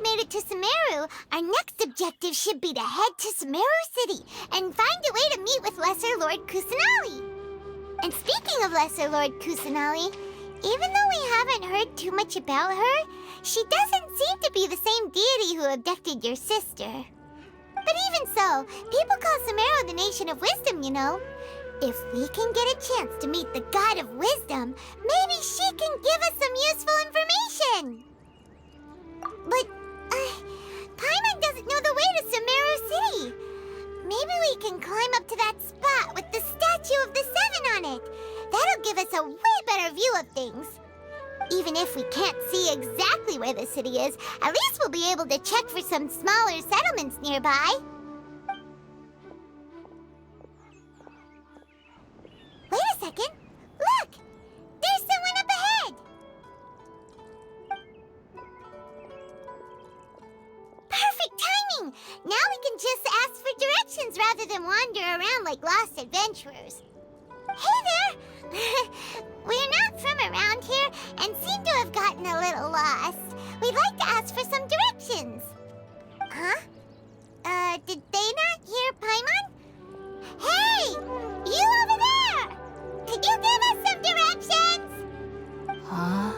made it to Sumeru, our next objective should be to head to Sumeru City and find a way to meet with Lesser Lord Kusanalii. And speaking of Lesser Lord Kusanalii, even though we haven't heard too much about her, she doesn't seem to be the same deity who abducted your sister. But even so, people call Sumeru the Nation of Wisdom, you know. If we can get a chance to meet the God of Wisdom, maybe she can give us some useful information. But, Paimon doesn't know the way to Sumeru City. Maybe we can climb up to that spot with the statue of the Seven on it. That'll give us a way better view of things. Even if we can't see exactly where the city is, at least we'll be able to check for some smaller settlements nearby. Wait a second. Look! There's someone up ahead! Perfect timing! Now we can just ask for directions rather than wander around like lost adventurers. Hey there! We're not from around here and seem to have gotten a little lost. We'd like to ask for some directions. Huh? Did they not hear Paimon? Hey! You over there! Could you give us some directions? Huh?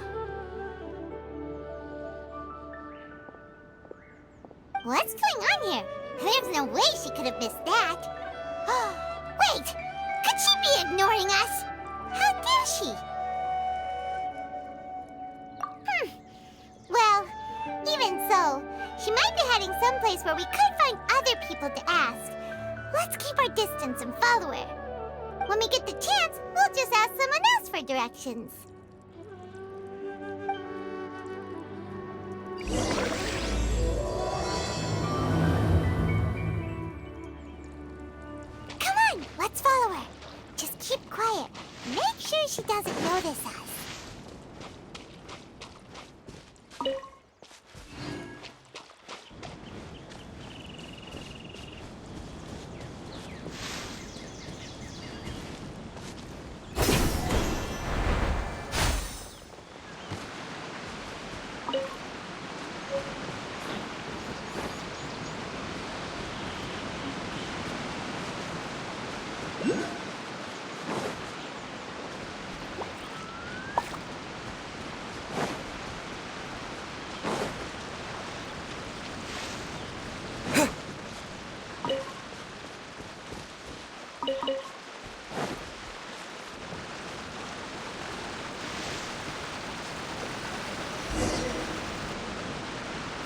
What's going on here? There's no way she could have missed that. Wait! Could she be ignoring us? How dare she? Well, even so, she might be heading someplace where we could find other people to ask. Let's keep our distance and follow her. When we get the chance, we'll just ask someone else for directions. Come on, let's follow her. Just keep quiet. Make sure she doesn't notice us.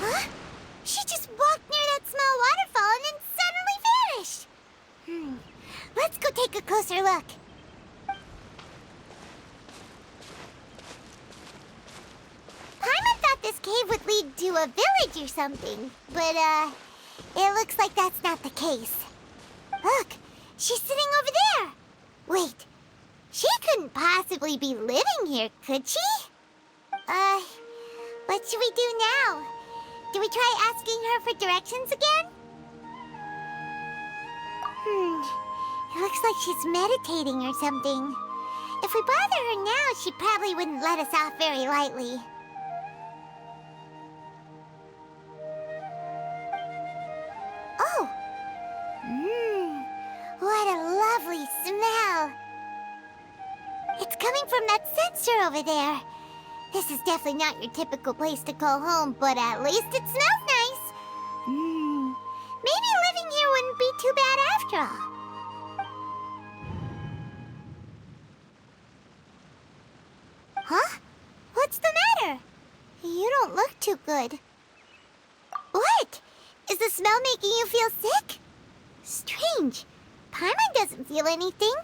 Huh? She just walked near that small waterfall and then suddenly vanished. Let's go take a closer look. Paimon thought this cave would lead to a village or something, but, it looks like that's not the case. Look, she's sitting over there. Wait, she couldn't possibly be living here, could she? What should we do now? Do we try asking her for directions again? It looks like she's meditating or something. If we bother her now, she probably wouldn't let us off very lightly. Oh! What a lovely smell! It's coming from that sensor over there. This is definitely not your typical place to call home, but at least it smells nice. Maybe living here wouldn't be too bad after all. Huh? What's the matter? You don't look too good. What? Is the smell making you feel sick? Strange. Paimon doesn't feel anything.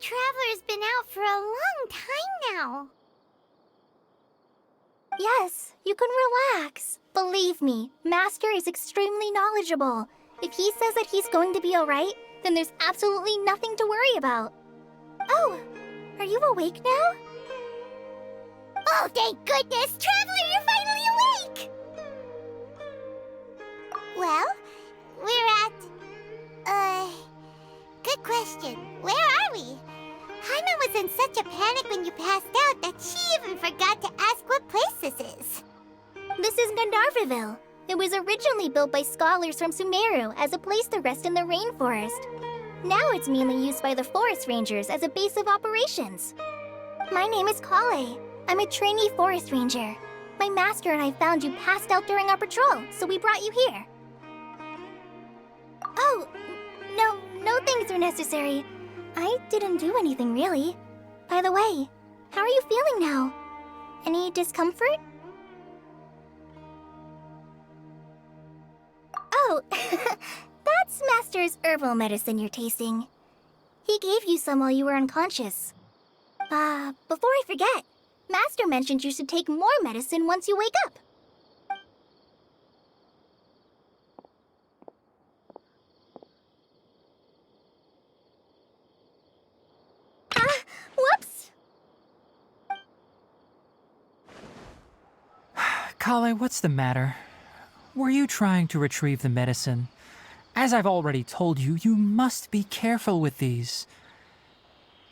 Traveller's been out for a long time now. Yes, you can relax. Believe me, Master is extremely knowledgeable. If he says that he's going to be alright, then there's absolutely nothing to worry about. Oh, are you awake now? Oh, thank goodness! Traveller, you're finally awake! Well, we're at... good question. Where are we? Paimon was in such a panic when you passed out that she even forgot to ask what place this is. This is Gandharvaville. It was originally built by scholars from Sumeru as a place to rest in the rainforest. Now it's mainly used by the forest rangers as a base of operations. My name is Collei. I'm a trainee forest ranger. My master and I found you passed out during our patrol, so we brought you here. Oh, no things are necessary. I didn't do anything really. By the way, how are you feeling now? Any discomfort? Oh, that's Master's herbal medicine you're tasting. He gave you some while you were unconscious. Before I forget, Master mentioned you should take more medicine once you wake up. Whoops! Collei, what's the matter? Were you trying to retrieve the medicine? As I've already told you, you must be careful with these.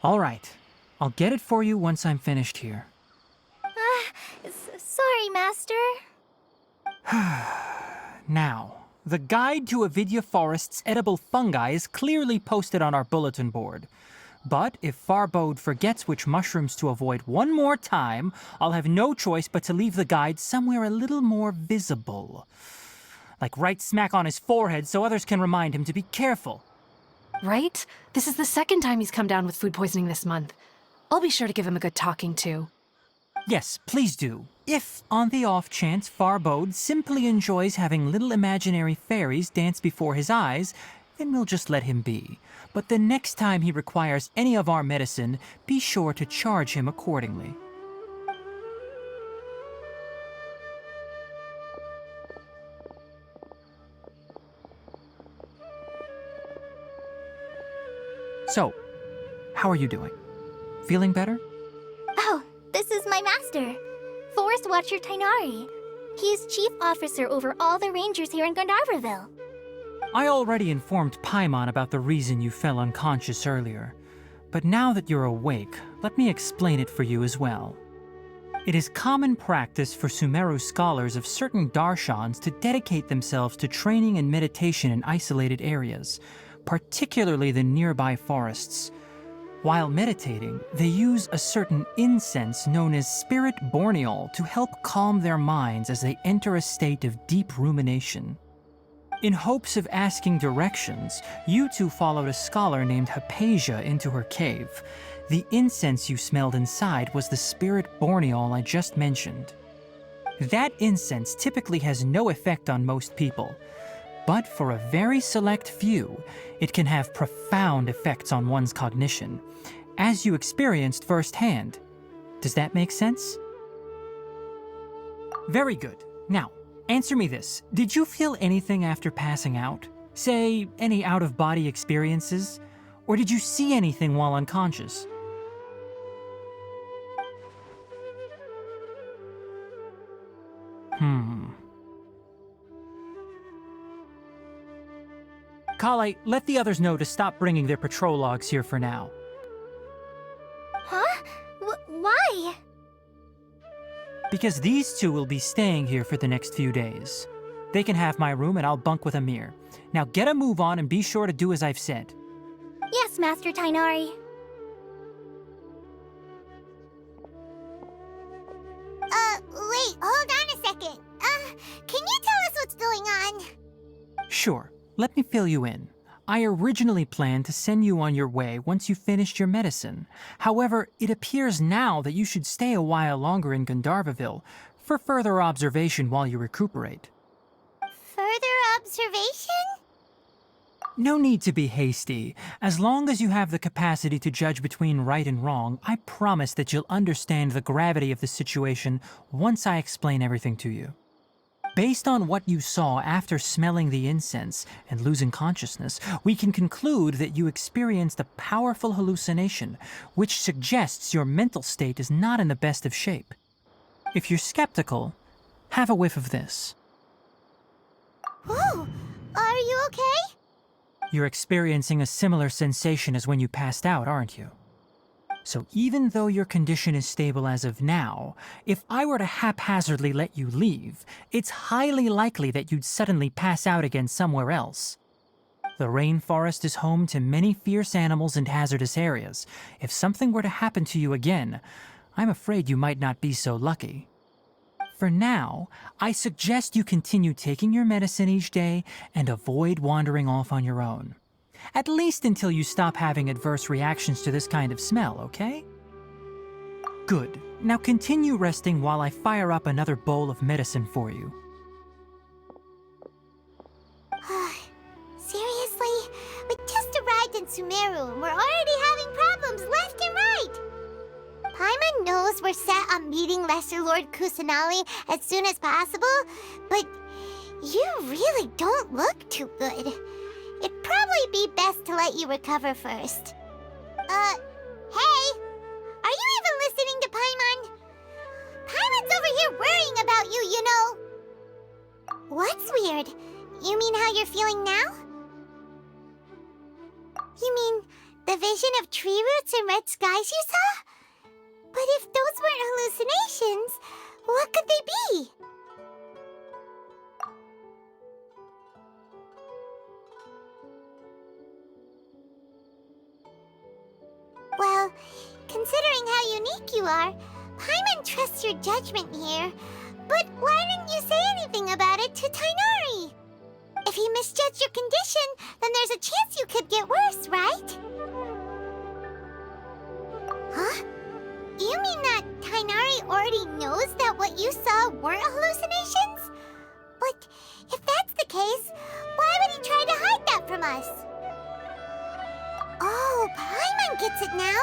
All right, I'll get it for you once I'm finished here. Sorry, Master. Now, the guide to Avidya Forest's edible fungi is clearly posted on our bulletin board. But if Farbode forgets which mushrooms to avoid one more time, I'll have no choice but to leave the guide somewhere a little more visible. Like right smack on his forehead so others can remind him to be careful. Right? This is the second time he's come down with food poisoning this month. I'll be sure to give him a good talking to. Yes, please do. If, on the off chance, Farbode simply enjoys having little imaginary fairies dance before his eyes, then we'll just let him be. But the next time he requires any of our medicine, be sure to charge him accordingly. So, how are you doing? Feeling better? Oh, this is my master, Forest Watcher Tighnari. He is chief officer over all the rangers here in Gandharvaville. I already informed Paimon about the reason you fell unconscious earlier. But now that you're awake, let me explain it for you as well. It is common practice for Sumeru scholars of certain darshans to dedicate themselves to training and meditation in isolated areas, particularly the nearby forests. While meditating, they use a certain incense known as spirit borneol to help calm their minds as they enter a state of deep rumination. In hopes of asking directions, you two followed a scholar named Hypatia into her cave. The incense you smelled inside was the spirit borneol I just mentioned. That incense typically has no effect on most people, but for a very select few, it can have profound effects on one's cognition, as you experienced firsthand. Does that make sense? Very good. Now, answer me this. Did you feel anything after passing out? Say, any out-of-body experiences? Or did you see anything while unconscious? Collei, let the others know to stop bringing their patrol logs here for now. Huh? Why? Because these two will be staying here for the next few days. They can have my room and I'll bunk with Amir. Now get a move on and be sure to do as I've said. Yes, Master Tainari. Wait, hold on a second. Can you tell us what's going on? Sure, let me fill you in. I originally planned to send you on your way once you finished your medicine. However, it appears now that you should stay a while longer in Gandharvaville for further observation while you recuperate. Further observation? No need to be hasty. As long as you have the capacity to judge between right and wrong, I promise that you'll understand the gravity of the situation once I explain everything to you. Based on what you saw after smelling the incense and losing consciousness, we can conclude that you experienced a powerful hallucination, which suggests your mental state is not in the best of shape. If you're skeptical, have a whiff of this. Whoa, are you okay? You're experiencing a similar sensation as when you passed out, aren't you? So even though your condition is stable as of now, if I were to haphazardly let you leave, it's highly likely that you'd suddenly pass out again somewhere else. The rainforest is home to many fierce animals and hazardous areas. If something were to happen to you again, I'm afraid you might not be so lucky. For now, I suggest you continue taking your medicine each day and avoid wandering off on your own. At least until you stop having adverse reactions to this kind of smell, okay? Good. Now continue resting while I fire up another bowl of medicine for you. Seriously? We just arrived in Sumeru and we're already having problems left and right! Paimon knows we're set on meeting Lesser Lord Kusanalii as soon as possible, but you really don't look too good. It'd probably be best to let you recover first. Hey! Are you even listening to Paimon? Paimon's over here worrying about you, you know! What's weird? You mean how you're feeling now? You mean the vision of tree roots and red skies you saw? But if those weren't hallucinations, what could they be? Well, considering how unique you are, Paimon trusts your judgment here. But why didn't you say anything about it to Tainari? If he misjudged your condition, then there's a chance you could get worse, right? Huh? You mean that Tainari already knows that what you saw weren't hallucinations? But if that's the case, why would he try to hide that from us? Oh, Paimon gets it now.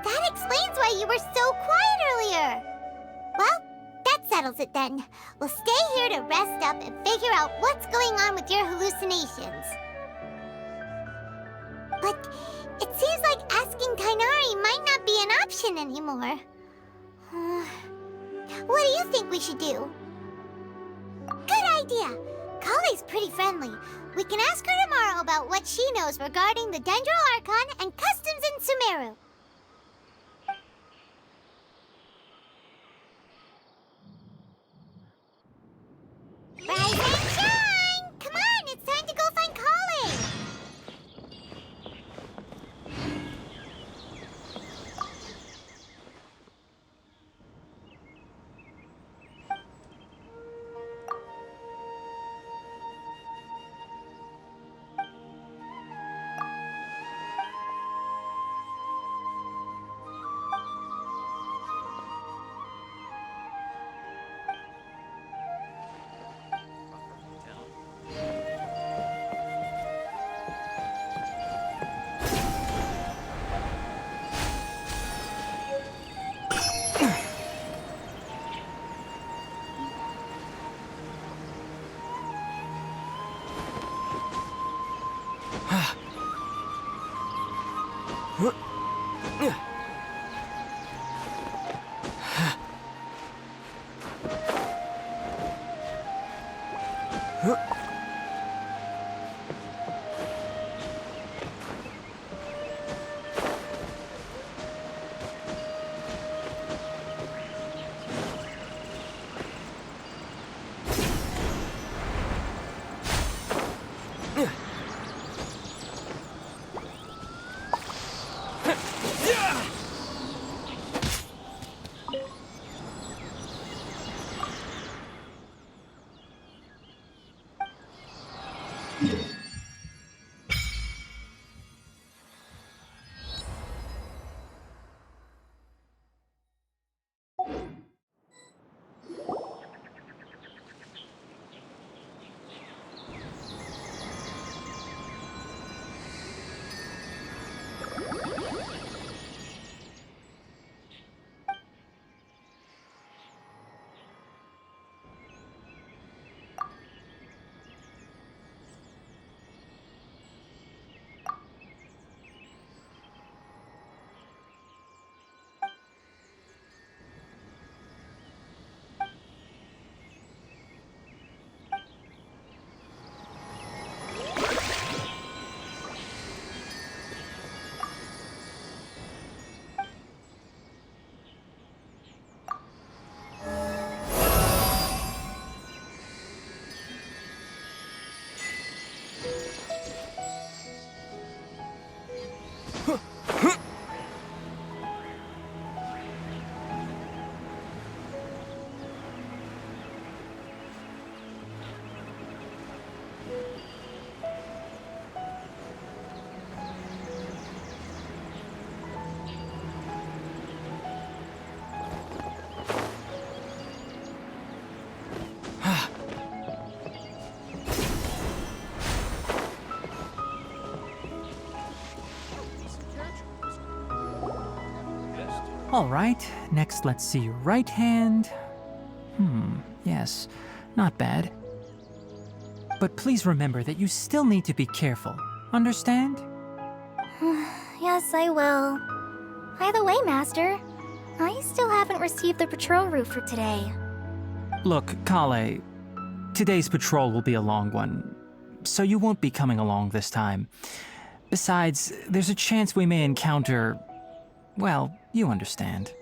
That explains why you were so quiet earlier. Well, that settles it then. We'll stay here to rest up and figure out what's going on with your hallucinations. But it seems like asking Tainari might not be an option anymore. What do you think we should do? Good idea. Collei's pretty friendly. We can ask her tomorrow about what she knows regarding the Dendro Archon and customs in Sumeru. Rise and shine! Come on, it's time to go find Collei! All right, next let's see your right hand. Yes, not bad. But please remember that you still need to be careful. Understand? Yes, I will. By the way, Master, I still haven't received the patrol route for today. Look, Collei, today's patrol will be a long one, so you won't be coming along this time. Besides, there's a chance we may encounter... well, you understand.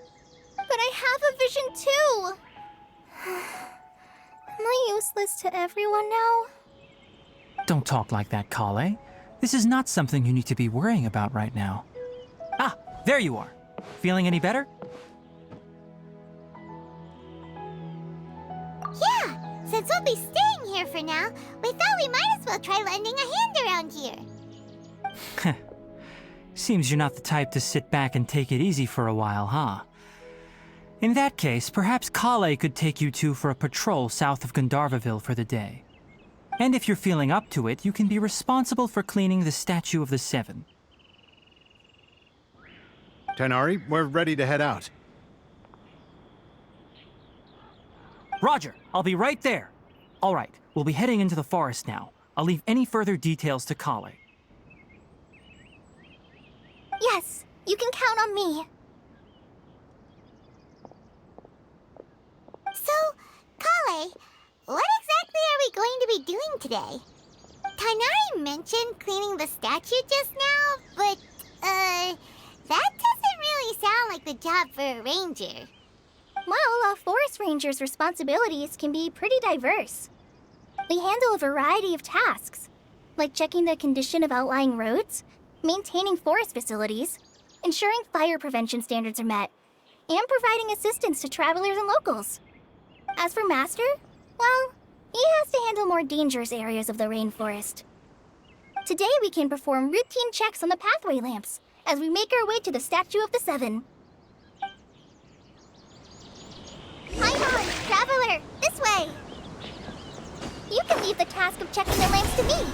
But I have a vision too! Am I useless to everyone now? Don't talk like that, Collei. This is not something you need to be worrying about right now. Ah, there you are. Feeling any better? Yeah, since we'll be staying here for now, we thought we might as well try lending a hand around here. Seems you're not the type to sit back and take it easy for a while, huh? In that case, perhaps Collei could take you two for a patrol south of Gandharvaville for the day. And if you're feeling up to it, you can be responsible for cleaning the Statue of the Seven. Tighnari, we're ready to head out. Roger, I'll be right there. All right, we'll be heading into the forest now. I'll leave any further details to Collei. Yes, you can count on me. So, Collei, what exactly are we going to be doing today? Tighnari mentioned cleaning the statue just now, but, that doesn't really sound like the job for a ranger. Well, a forest ranger's responsibilities can be pretty diverse. They handle a variety of tasks, like checking the condition of outlying roads, maintaining forest facilities, ensuring fire prevention standards are met, and providing assistance to travelers and locals. As for Master, well, he has to handle more dangerous areas of the rainforest. Today we can perform routine checks on the pathway lamps as we make our way to the Statue of the Seven. Paimon, Traveler, this way! You can leave the task of checking the lamps to me.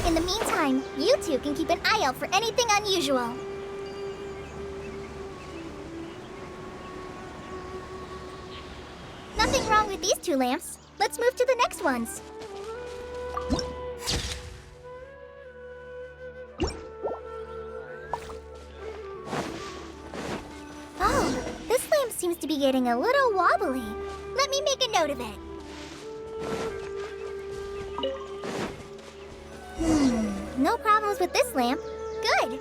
In the meantime, you two can keep an eye out for anything unusual. Nothing wrong with these two lamps. Let's move to the next ones. Oh, this lamp seems to be getting a little wobbly. Let me make a note of it. No problems with this lamp. Good.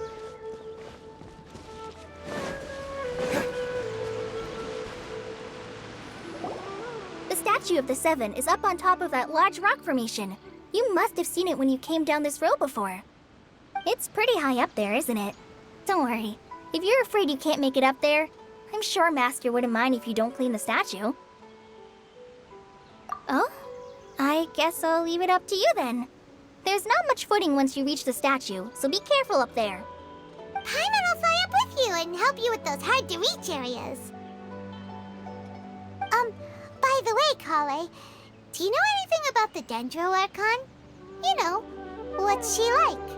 The Statue of the Seven is up on top of that large rock formation. You must have seen it when you came down this road before. It's pretty high up there, isn't it? Don't worry. If you're afraid you can't make it up there, I'm sure Master wouldn't mind if you don't clean the statue. Oh? I guess I'll leave it up to you then. There's not much footing once you reach the statue, so be careful up there. Paimon will fly up with you and help you with those hard-to-reach areas. By the way, Collei, do you know anything about the Dendro Archon? You know, what's she like?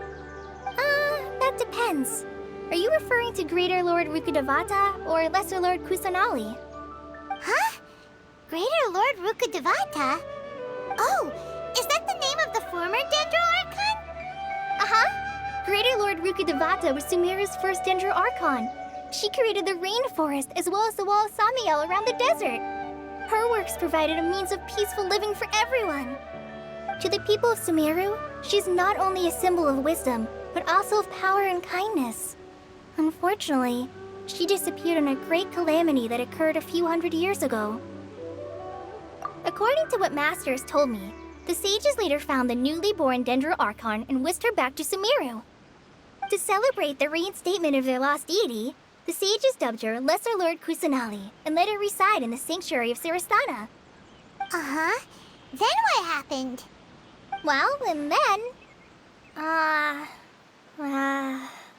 That depends. Are you referring to Greater Lord Rukkhadevata or Lesser Lord Kusanalii? Huh? Greater Lord Rukkhadevata? Oh, is that the name of the former Dendro Archon? Uh-huh. Greater Lord Rukkhadevata was Sumeru's first Dendro Archon. She created the rainforest as well as the wall of Samiel around the desert. Her works provided a means of peaceful living for everyone. To the people of Sumeru, she's not only a symbol of wisdom, but also of power and kindness. Unfortunately, she disappeared in a great calamity that occurred a few hundred years ago. According to what Master has told me, the sages later found the newly born Dendro Archon and whisked her back to Sumeru. To celebrate the reinstatement of their lost deity, the sages dubbed her Lesser Lord Kusanalii and let her reside in the sanctuary of Sarasthana. Uh-huh. Then what happened? Well, and then... I'm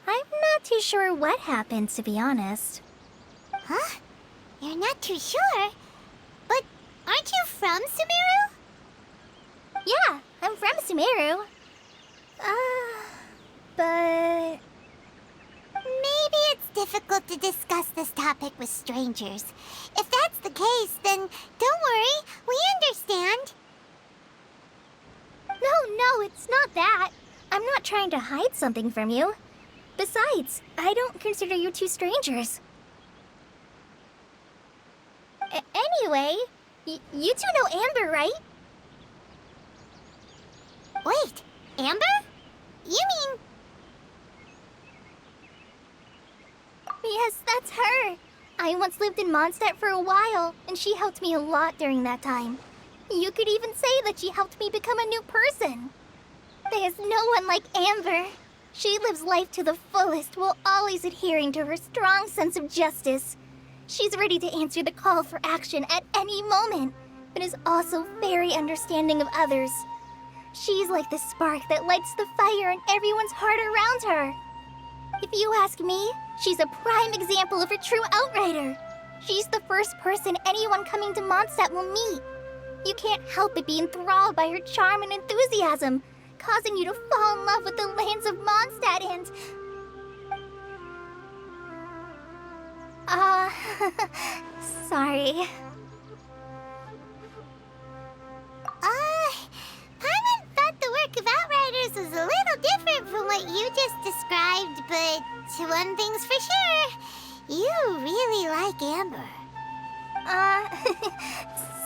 not too sure what happened, to be honest. Huh? You're not too sure? But aren't you from Sumeru? Yeah, I'm from Sumeru. But... Maybe it's difficult to discuss this topic with strangers. If that's the case, then don't worry, we understand. No, it's not that. I'm not trying to hide something from you. Besides, I don't consider you two strangers. Anyway, you two know Amber, right? Wait, Amber? You mean... Yes, that's her. I once lived in Mondstadt for a while, and she helped me a lot during that time. You could even say that she helped me become a new person. There's no one like Amber. She lives life to the fullest while always adhering to her strong sense of justice. She's ready to answer the call for action at any moment, but is also very understanding of others. She's like the spark that lights the fire in everyone's heart around her. If you ask me, she's a prime example of a true outrider. She's the first person anyone coming to Mondstadt will meet. You can't help but be enthralled by her charm and enthusiasm, causing you to fall in love with the lands of Mondstadt and... sorry. Paimon thought the work of Outriders was a little different from what you just described, but one thing's for sure, you really like Amber.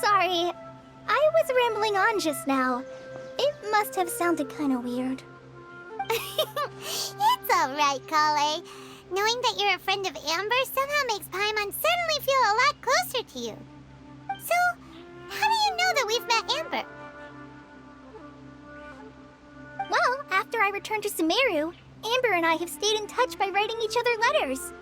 Sorry. I was rambling on just now. It must have sounded kind of weird. It's alright, Collei. Knowing that you're a friend of Amber somehow makes Paimon suddenly feel a lot closer to you. So, how do you know that we've met Amber? Well, after I returned to Sumeru, Amber and I have stayed in touch by writing each other letters.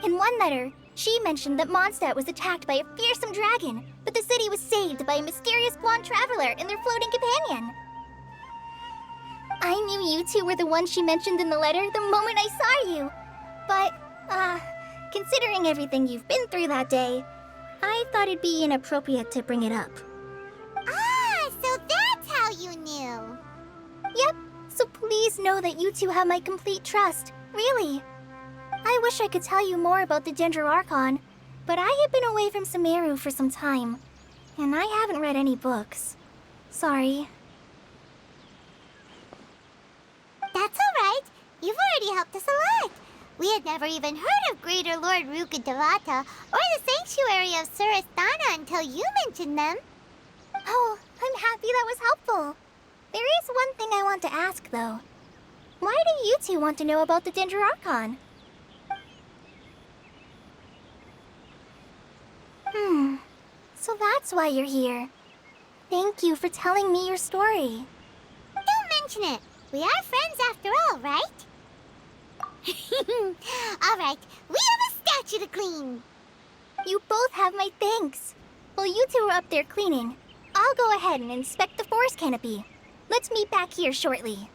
In one letter, she mentioned that Mondstadt was attacked by a fearsome dragon, but the city was saved by a mysterious blonde traveler and their floating companion. I knew you two were the ones she mentioned in the letter the moment I saw you. But, considering everything you've been through that day, I thought it'd be inappropriate to bring it up. Ah, so that's how you knew. Yep, so please know that you two have my complete trust, really. I wish I could tell you more about the Dendro Archon, but I have been away from Sumeru for some time, and I haven't read any books. Sorry. That's alright. You've already helped us a lot. We had never even heard of Greater Lord Ruka Devata or the Sanctuary of Surasthana until you mentioned them. Oh, I'm happy that was helpful. There is one thing I want to ask, though. Why do you two want to know about the Dendro Archon? So that's why you're here. Thank you for telling me your story. Don't mention it. We are friends after all, right? Alright, we have a statue to clean. You both have my thanks. While you two are up there cleaning, I'll go ahead and inspect the forest canopy. Let's meet back here shortly.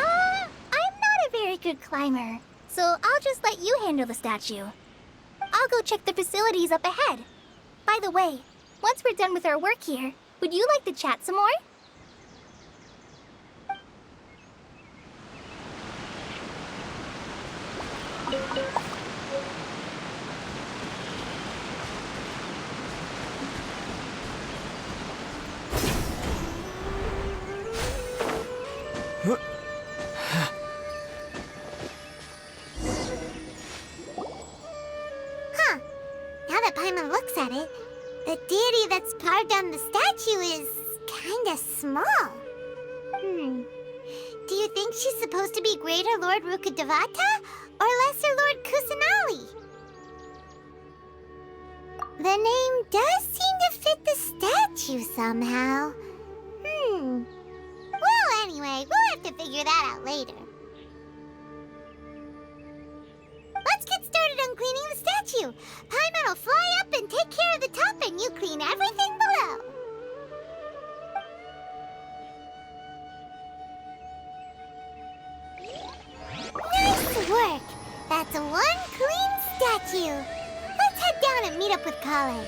I'm not a very good climber, so I'll just let you handle the statue. I'll go check the facilities up ahead. By the way, once we're done with our work here, would you like to chat some more? Huh. Now that Paimon looks at it, the deity that's carved on the statue is kinda small. Do you think she's supposed to be Greater Lord Ruka Devata or Lesser Lord Kusanalii? The name does seem to fit the statue somehow. Well, anyway, we'll have to figure that out later. Let's get started on cleaning the statue. Paimon will fly up and take care of the top, and you clean everything below. Nice work! That's one clean statue. Let's head down and meet up with Collei.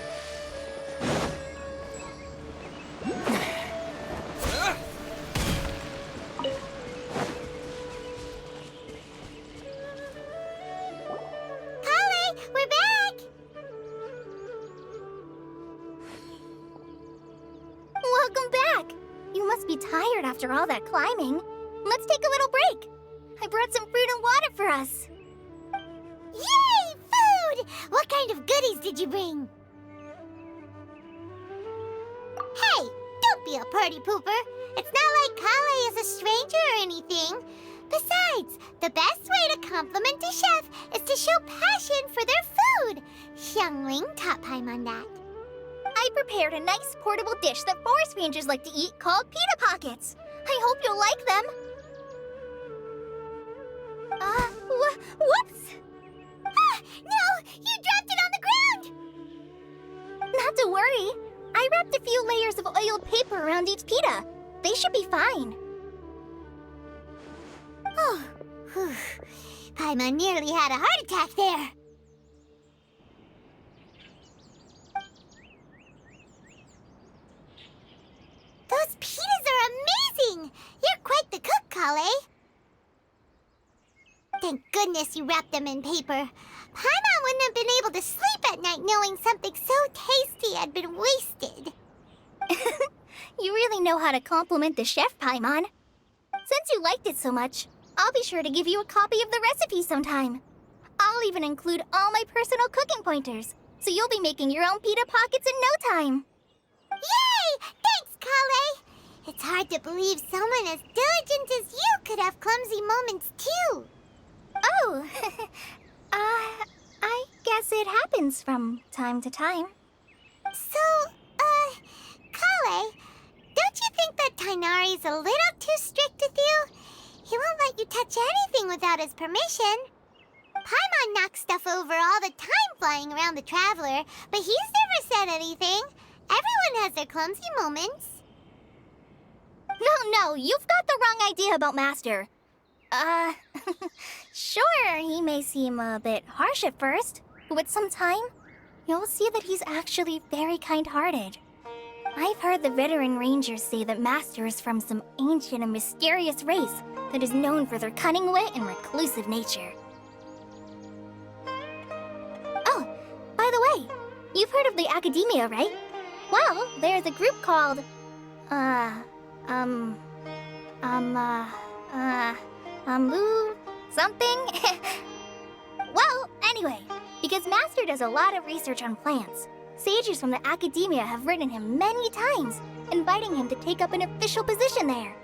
after all that climbing. Let's take a little break. I brought some fruit and water for us. Yay, food! What kind of goodies did you bring? Hey, don't be a party pooper. It's not like Collei is a stranger or anything. Besides, the best way to compliment a chef is to show passion for their food. Xiangling taught Paimon that. I prepared a nice portable dish that forest rangers like to eat called pita pockets. I hope you'll like them. Whoops! Ah, no! You dropped it on the ground! Not to worry. I wrapped a few layers of oiled paper around each pita. They should be fine. Oh, whew. Paimon nearly had a heart attack there. Those pitas are amazing! You're quite the cook, Collei. Thank goodness you wrapped them in paper. Paimon wouldn't have been able to sleep at night knowing something so tasty had been wasted. You really know how to compliment the chef, Paimon. Since you liked it so much, I'll be sure to give you a copy of the recipe sometime. I'll even include all my personal cooking pointers, so you'll be making your own pita pockets in no time. Yay! Thanks, Collei! It's hard to believe someone as diligent as you could have clumsy moments, too. Oh, I guess it happens from time to time. So, Collei, don't you think that Tighnari's a little too strict with you? He won't let you touch anything without his permission. Paimon knocks stuff over all the time flying around the Traveler, but he's never said anything. Everyone has their clumsy moments. No, you've got the wrong idea about Master. Sure, he may seem a bit harsh at first, but with some time, you'll see that he's actually very kind-hearted. I've heard the veteran rangers say that Master is from some ancient and mysterious race that is known for their cunning wit and reclusive nature. Oh, by the way, you've heard of the Academia, right? Well, there's a group called, something? Well, anyway, because Master does a lot of research on plants, sages from the Academia have written him many times, inviting him to take up an official position there.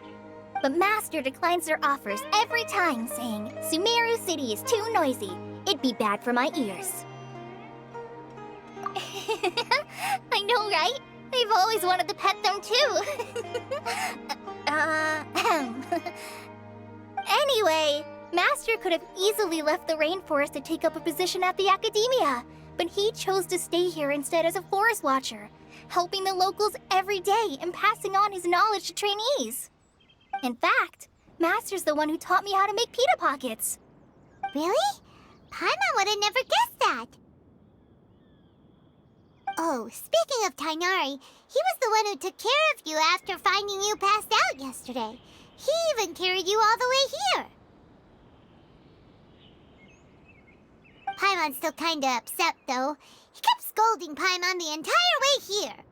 But Master declines their offers every time, saying, Sumeru City is too noisy. It'd be bad for my ears. I know, right? I've always wanted to pet them, too. Anyway, Master could have easily left the rainforest to take up a position at the Academia, but he chose to stay here instead as a forest watcher, helping the locals every day and passing on his knowledge to trainees. In fact, Master's the one who taught me how to make pita pockets. Really? Paimon would have never guessed that. Oh, speaking of Tighnari, he was the one who took care of you after finding you passed out yesterday. He even carried you all the way here. Paimon's still kinda upset, though. He kept scolding Paimon the entire way here.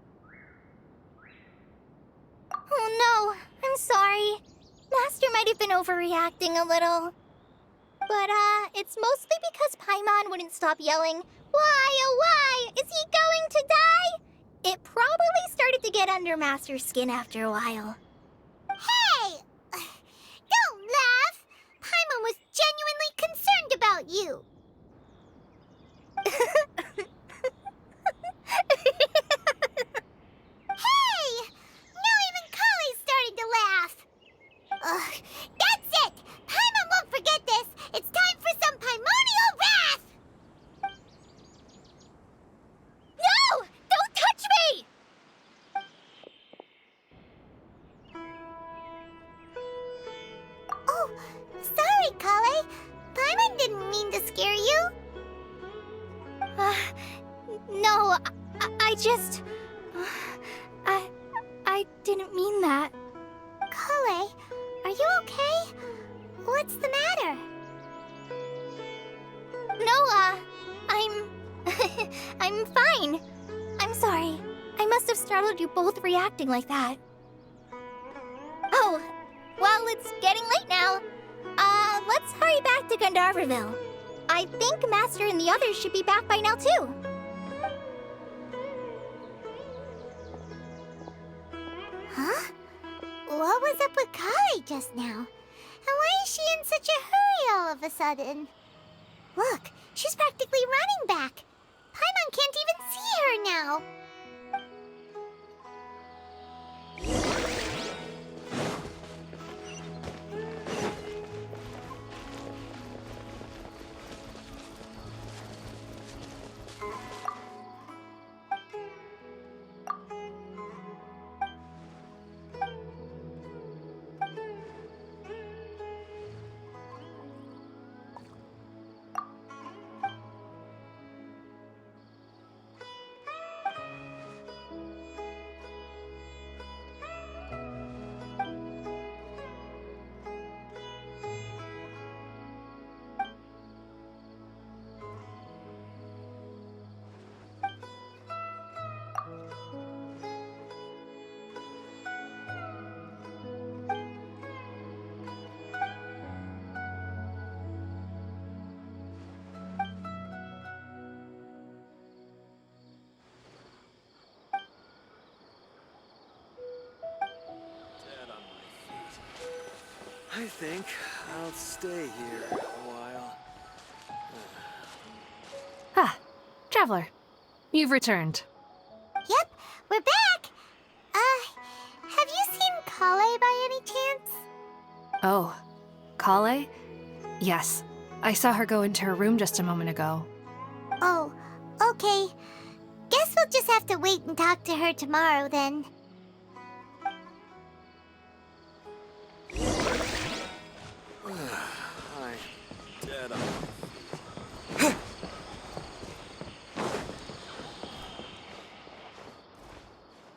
Oh no, I'm sorry. Master might have been overreacting a little. But, it's mostly because Paimon wouldn't stop yelling, "Why, oh why? Is he going to die?" It probably started to get under Master's skin after a while. Hey! Don't laugh! Paimon was genuinely concerned about you. Hey! Now even Collei's starting to laugh. Ugh, that's it! Paimon won't forget this! It's time for some Paimonial wrath! No! Don't touch me! Oh, sorry, Collei. Paimon didn't mean to scare you. No, I just... I didn't mean that. Collei, are you okay? What's the matter? No, I'm fine. I'm sorry. I must have startled you both reacting like that. Oh, Well, it's getting late now. Let's hurry back to Gandharville. I think Master and the others should be back by now, too. Huh? What was up with Collei just now? And why is she in such a hurry all of a sudden? Look, she's practically running back. Paimon can't even see her now. I think I'll stay here a while. Ah, Traveler. You've returned. Yep, we're back. Have you seen Collei by any chance? Oh, Collei? Yes. I saw her go into her room just a moment ago. Oh, okay. Guess we'll just have to wait and talk to her tomorrow then.